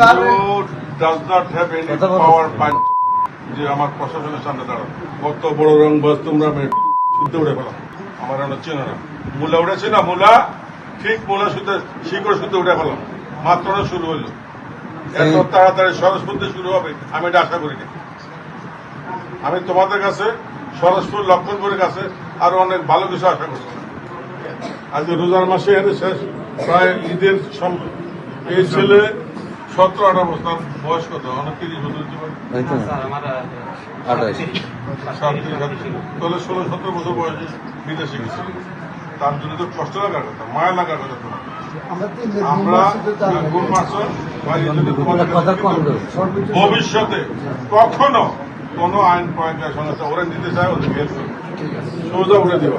does not have any power punch যে আমার প্রশাসনের সামনে দাঁড়ানো। কত বড় রংবাজ তোমরা, শুদ্ধ উড়ে ফেলাম। আমার এখনো চেনো না। মূলা উঠেছে না, মূলা ঠিক মূলা শুদ্ধ শিকড় শুদ্ধ উঠে ফেলাম। মাত্র শুরু হইল, এত তাড়াতাড়ি সরস্বতী শুরু হবে আমি এটা আশা করিনি। আমি তোমাদের কাছে সরস্বতী লক্ষণপুরের কাছে আরো অনেক ভালো কিছু আশা করছি। আজকে রোজার মাসে এর শেষ, প্রায় ঈদের এই ছেলে 17-18 বছর বয়স, কত অনেক 30 বছর তাহলে 16-17 বছর বয়সে বিদেশে গেছিল। তার জন্য তো কষ্ট লাগার কথা, মায়া লাগার কথা। আমরা ভবিষ্যতে কখনো কোন আইন প্রয়োগের সংস্থা ওরা নিতে চায় ওদের সোজা উঠে দিব,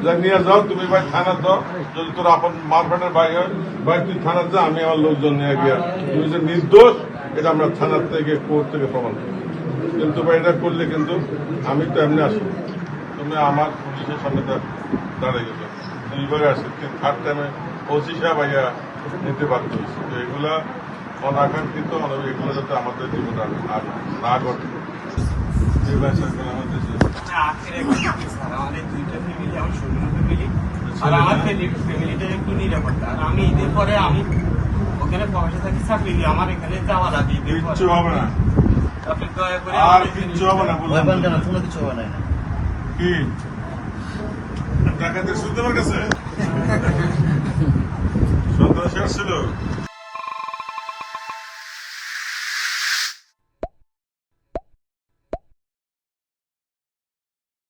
যা নিয়ে যাও তুমি ভাই থানা দাও। যদি তোর আপন মারফাটের ভাই হয়, ভাই তুই থানার যা, আমি আমার লোকজন নিয়ে গিয়া তুমি যে নির্দোষ এটা আমরা থানার থেকে কোর্ট থেকে প্রমাণ করি। কিন্তু ভাই এটা করলে কিন্তু আমি তো এমনি আসি, তুমি আমার পুলিশের সামনে দাঁড়িয়ে গেছো, দুইবারে আসে, থার্ড টাইমে ওসি সাহেব ভাইয়া নিতে বাধ্য হয়েছে। তো এগুলা অনাকাঙ্ক্ষিত, এগুলো যাতে আমাদের জীবনে আর না ঘটে এই ব্যবসাগুলো আমাদের আমি ঈদের পরে আমি ওখানে পয়সা থাকি চাকরি দিয়ে আমার এখানে যাওয়া লাগে। কিচ্ছু হবে না, আপনি দয়া করে আর কিচ্ছু হবে না, কোনো কিছু হবে না। কি টাকাতে শুনতে পার গেছে সন্ত্রাসী আসছিল।